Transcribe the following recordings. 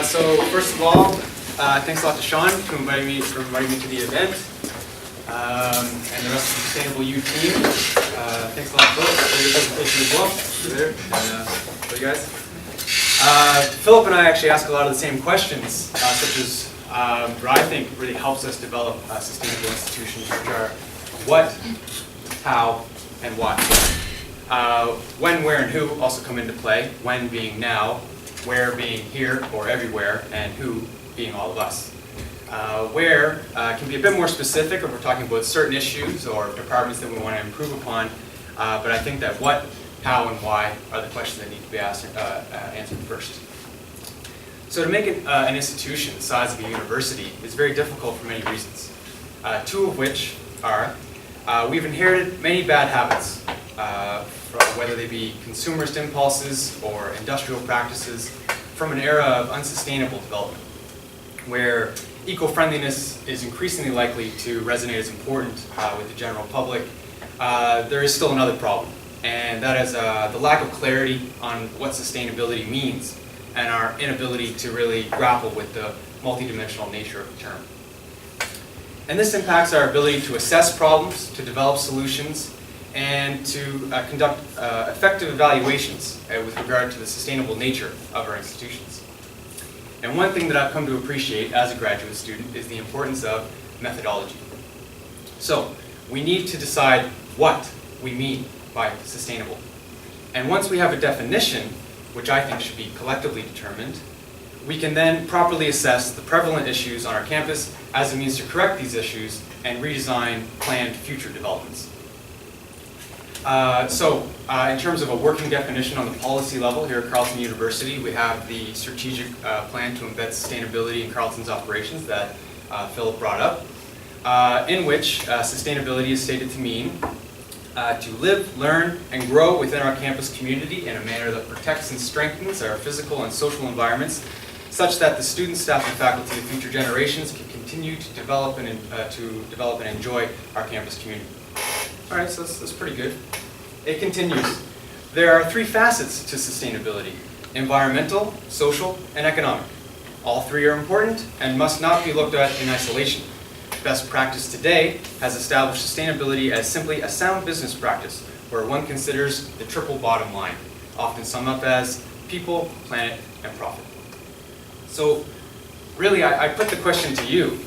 So first of all, thanks a lot to Sean for inviting me to the event, and the rest of the Sustainable U team. Thanks a lot, folks, for your presentation as well. There, and for you guys. Philip and I actually ask a lot of the same questions, such as what I think really helps us develop sustainable institutions, which are what, how, and why. When, where, and who also come into play. When being now, where being here or everywhere, and who being all of us. Where can be a bit more specific if we're talking about certain issues or departments that we want to improve upon, but I think that what, how, and why are the questions that need to be answered first. So to make an institution the size of a university is very difficult for many reasons, two of which are we've inherited many bad habits, whether they be consumerist impulses or industrial practices from an era of unsustainable development, where eco-friendliness is increasingly likely to resonate as important with the general public. There is still another problem, and that is the lack of clarity on what sustainability means and our inability to really grapple with the multidimensional nature of the term. And this impacts our ability to assess problems, to develop solutions, and to conduct effective evaluations with regard to the sustainable nature of our institutions. And one thing that I've come to appreciate as a graduate student is the importance of methodology. So we need to decide what we mean by sustainable. And once we have a definition, which I think should be collectively determined, we can then properly assess the prevalent issues on our campus as a means to correct these issues and redesign planned future developments. In terms of a working definition on the policy level here at Carleton University, we have the strategic plan to embed sustainability in Carleton's operations that Philip brought up, in which sustainability is stated to mean to live, learn, and grow within our campus community in a manner that protects and strengthens our physical and social environments, such that the students, staff, and faculty of future generations can continue to develop and enjoy our campus community. All right, so that's pretty good. It continues. There are three facets to sustainability: environmental, social, and economic. All three are important and must not be looked at in isolation. Best practice today has established sustainability as simply a sound business practice, where one considers the triple bottom line, often summed up as people, planet, and profit. So really, I put the question to you: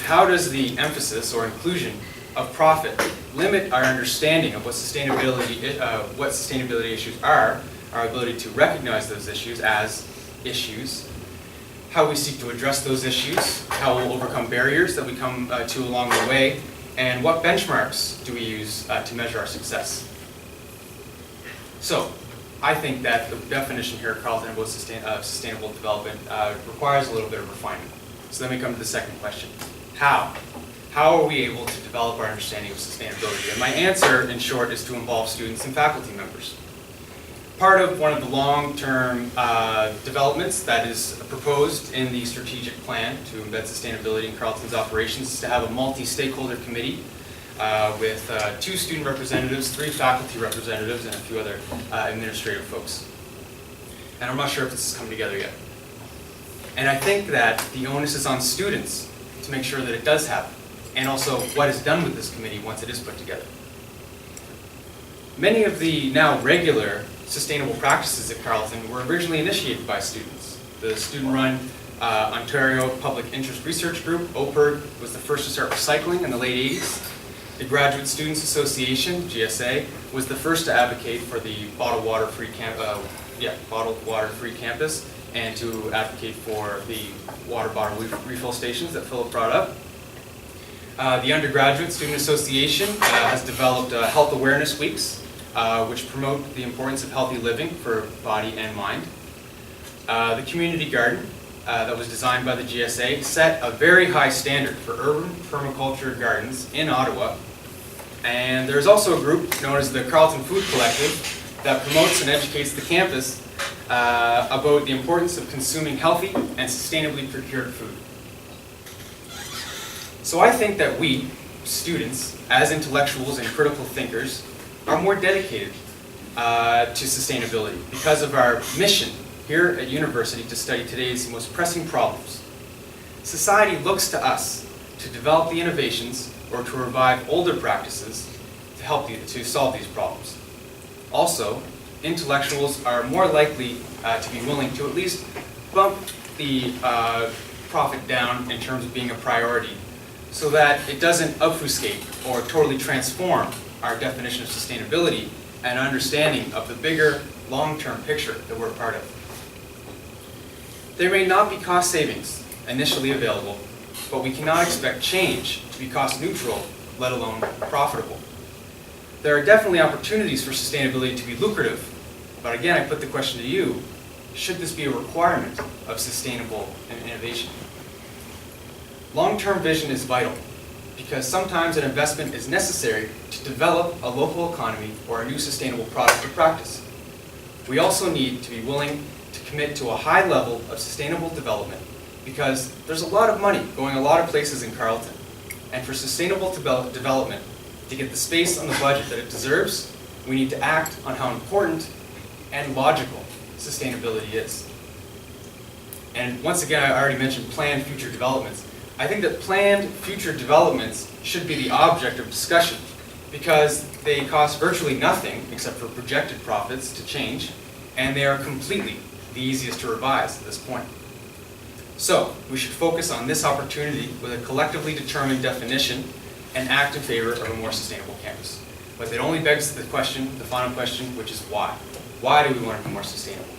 how does the emphasis or inclusion of profit limit our understanding of what sustainability issues are, our ability to recognize those issues as issues, how we seek to address those issues, how we'll overcome barriers that we come to along the way, and what benchmarks do we use to measure our success? So, I think that the definition here at Carleton about sustainable development requires a little bit of refinement. So then we come to the second question: how? How are we able to develop our understanding of sustainability? And my answer, in short, is to involve students and faculty members. Part of one of the long-term developments that is proposed in the strategic plan to embed sustainability in Carleton's operations is to have a multi-stakeholder committee with 2 student representatives, 3 faculty representatives, and a few other administrative folks. And I'm not sure if this has come together yet. And I think that the onus is on students to make sure that it does happen, and also what is done with this committee once it is put together. Many of the now regular sustainable practices at Carleton were originally initiated by students. The student-run Ontario Public Interest Research Group, OPIRG, was the first to start recycling in the late 80s. The Graduate Students Association, GSA, was the first to advocate for the bottled water-free campus and to advocate for the water bottle refill stations that Philip brought up. The Undergraduate Student Association has developed health awareness weeks, which promote the importance of healthy living for body and mind. The community garden that was designed by the GSA set a very high standard for urban permaculture gardens in Ottawa. And there's also a group known as the Carleton Food Collective that promotes and educates the campus about the importance of consuming healthy and sustainably procured food. So I think that we, students, as intellectuals and critical thinkers, are more dedicated to sustainability because of our mission here at university to study today's most pressing problems. Society looks to us to develop the innovations or to revive older practices to help to solve these problems. Also, intellectuals are more likely to be willing to at least bump the profit down in terms of being a priority so that it doesn't obfuscate or totally transform our definition of sustainability and understanding of the bigger long-term picture that we're a part of. There may not be cost savings initially available, but we cannot expect change to be cost neutral, let alone profitable. There are definitely opportunities for sustainability to be lucrative, but again, I put the question to you, should this be a requirement of sustainable innovation? Long-term vision is vital, because sometimes an investment is necessary to develop a local economy or a new sustainable product or practice. We also need to be willing to commit to a high level of sustainable development, because there's a lot of money going a lot of places in Carleton. And for sustainable development to get the space on the budget that it deserves, we need to act on how important and logical sustainability is. And once again, I already mentioned planned future developments. I think that planned future developments should be the object of discussion because they cost virtually nothing except for projected profits to change, and they are completely the easiest to revise at this point. So, we should focus on this opportunity with a collectively determined definition and act in favor of a more sustainable campus. But it only begs the question, the final question, which is why? Why do we want to be more sustainable?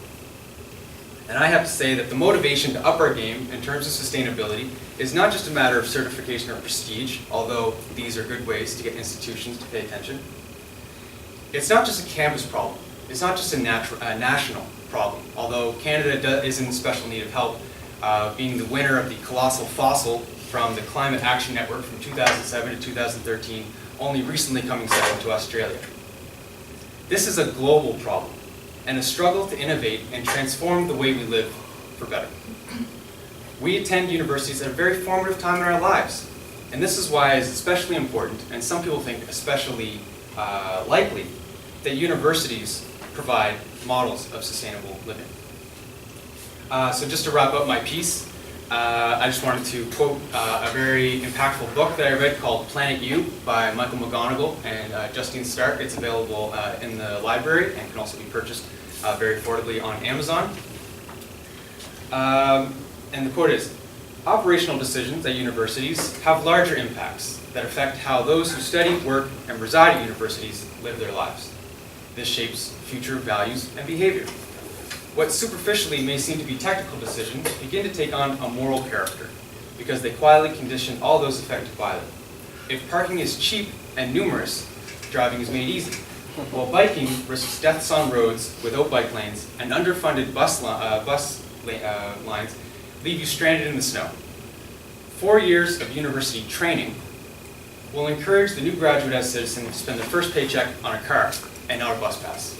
And I have to say that the motivation to up our game in terms of sustainability is not just a matter of certification or prestige, although these are good ways to get institutions to pay attention. It's not just a campus problem. It's not just a national problem, although Canada is in special need of help, being the winner of the colossal fossil from the Climate Action Network from 2007 to 2013, only recently coming second to Australia. This is a global problem, and a struggle to innovate and transform the way we live for better. We attend universities at a very formative time in our lives, and this is why it's especially important, and some people think especially likely, that universities provide models of sustainable living. So just to wrap up my piece, I just wanted to quote a very impactful book that I read called Planet U by Michael McGonigal and Justine Stark. It's available in the library and can also be purchased very affordably on Amazon. And the quote is, "Operational decisions at universities have larger impacts that affect how those who study, work, and reside at universities live their lives. This shapes future values and behavior. What superficially may seem to be technical decisions begin to take on a moral character because they quietly condition all those affected by them. If parking is cheap and numerous, driving is made easy, while biking risks deaths on roads without bike lanes and underfunded bus lines leave you stranded in the snow. 4 years of university training will encourage the new graduate as citizen to spend their first paycheck on a car and not a bus pass."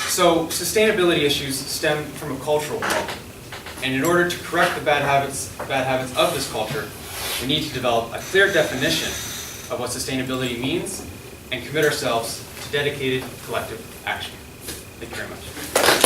So sustainability issues stem from a cultural problem. And in order to correct the bad habits of this culture, we need to develop a clear definition of what sustainability means and commit ourselves to dedicated collective action. Thank you very much.